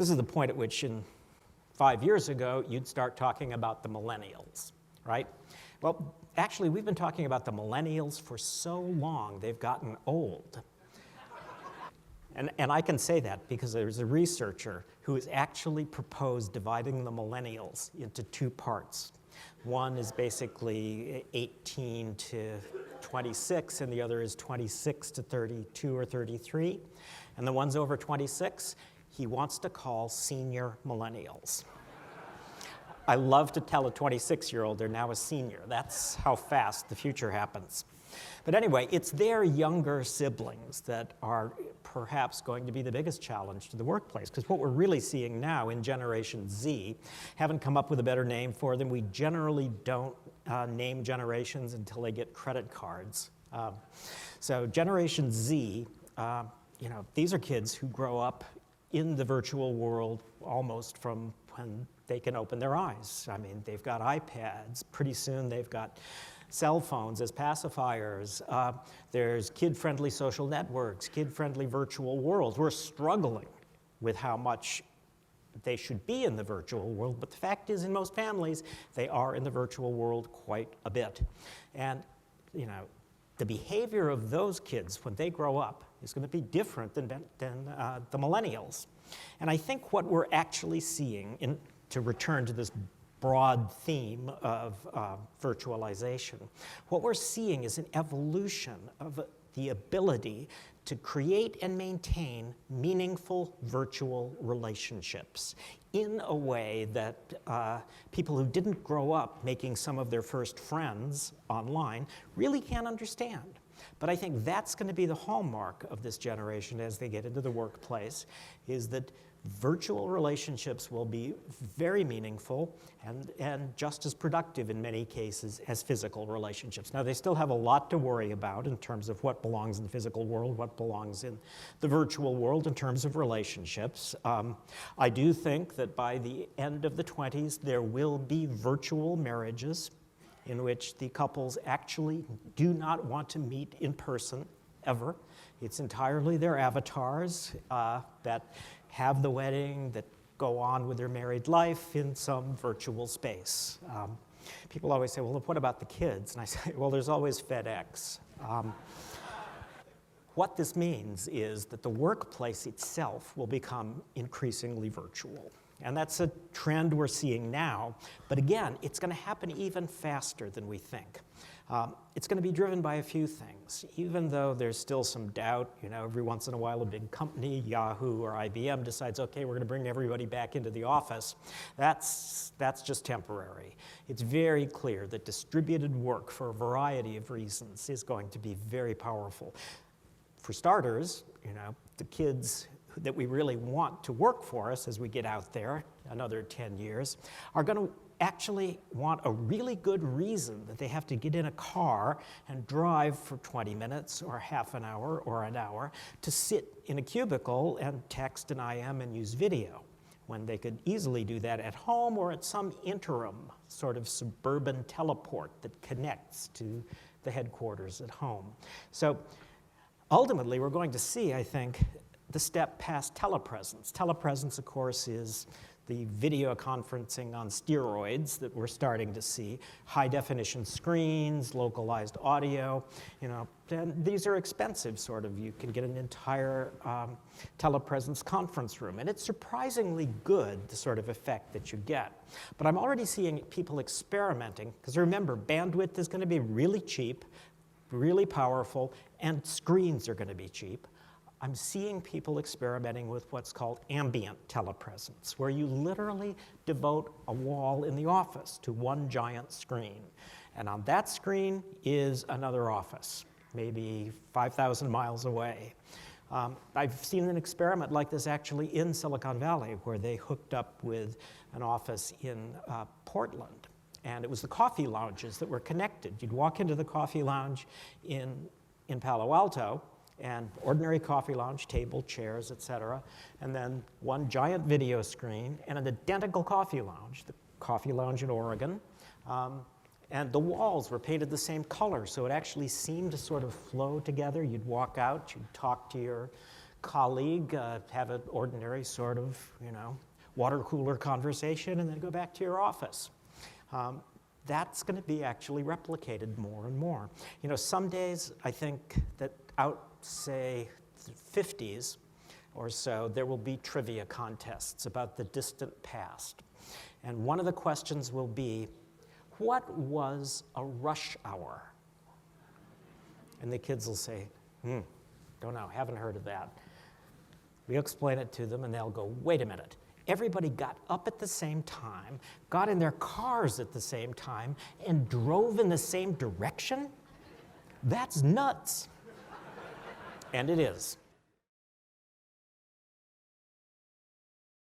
This is the point at which in 5 years ago, you'd start talking about the millennials, right? Well, actually, we've been talking about the millennials for so long, they've gotten old. And I can say that because there's a researcher who has actually proposed dividing the millennials into two parts. One is basically 18 to 26, and the other is 26 to 32 or 33. And the ones over 26, he wants to call senior millennials. I love to tell a 26-year-old they're now a senior. That's how fast the future happens. But anyway, it's their younger siblings that are perhaps going to be the biggest challenge to the workplace, because what we're really seeing now in Generation Z, haven't come up with a better name for them. We generally don't name generations until they get credit cards. So Generation Z, these are kids who grow up in the virtual world almost from when they can open their eyes. I mean, they've got iPads. Pretty soon they've got cell phones as pacifiers. There's kid-friendly social networks, kid-friendly virtual worlds. We're struggling with how much they should be in the virtual world, but the fact is, in most families, they are in the virtual world quite a bit. And, the behavior of those kids when they grow up is going to be different than the millennials. And I think what we're actually seeing, to return to this broad theme of virtualization, what we're seeing is an evolution of the ability to create and maintain meaningful virtual relationships in a way that people who didn't grow up making some of their first friends online really can't understand. But I think that's going to be the hallmark of this generation as they get into the workplace, is that virtual relationships will be very meaningful and just as productive in many cases as physical relationships. Now, they still have a lot to worry about in terms of what belongs in the physical world, what belongs in the virtual world in terms of relationships. I do think that by the end of the 20s, there will be virtual marriages in which the couples actually do not want to meet in person ever. It's entirely their avatars that have the wedding, that go on with their married life in some virtual space. People always say, well, what about the kids? And I say, well, there's always FedEx. What this means is that the workplace itself will become increasingly virtual. And that's a trend we're seeing now. But again, it's going to happen even faster than we think. It's going to be driven by a few things. Even though there's still some doubt, every once in a while a big company, Yahoo or IBM, decides, okay, we're going to bring everybody back into the office. That's just temporary. It's very clear that distributed work, for a variety of reasons, is going to be very powerful. For starters, the kids that we really want to work for us as we get out there another 10 years are going to actually want a really good reason that they have to get in a car and drive for 20 minutes or half an hour or an hour to sit in a cubicle and text and IM and use video, when they could easily do that at home or at some interim sort of suburban teleport that connects to the headquarters at home. So ultimately, we're going to see, I think, the step past telepresence. Telepresence, of course, is the video conferencing on steroids that we're starting to see, high-definition screens, localized audio, and these are expensive, sort of. You can get an entire telepresence conference room, and it's surprisingly good, the sort of effect that you get. But I'm already seeing people experimenting, because remember, bandwidth is going to be really cheap, really powerful, and screens are going to be cheap. I'm seeing people experimenting with what's called ambient telepresence, where you literally devote a wall in the office to one giant screen. And on that screen is another office, maybe 5,000 miles away. I've seen an experiment like this actually in Silicon Valley, where they hooked up with an office in Portland. And it was the coffee lounges that were connected. You'd walk into the coffee lounge in Palo Alto, and ordinary coffee lounge, table, chairs, etc. And then one giant video screen and an identical coffee lounge, the coffee lounge in Oregon. And the walls were painted the same color, so it actually seemed to sort of flow together. You'd walk out, you'd talk to your colleague, have an ordinary sort of, water cooler conversation, and then go back to your office. That's going to be actually replicated more and more. Some days, I think that out, say, the 50s or so, there will be trivia contests about the distant past. And one of the questions will be, what was a rush hour? And the kids will say, don't know, haven't heard of that. We explain it to them, and they'll go, wait a minute. Everybody got up at the same time, got in their cars at the same time, and drove in the same direction? That's nuts. And it is.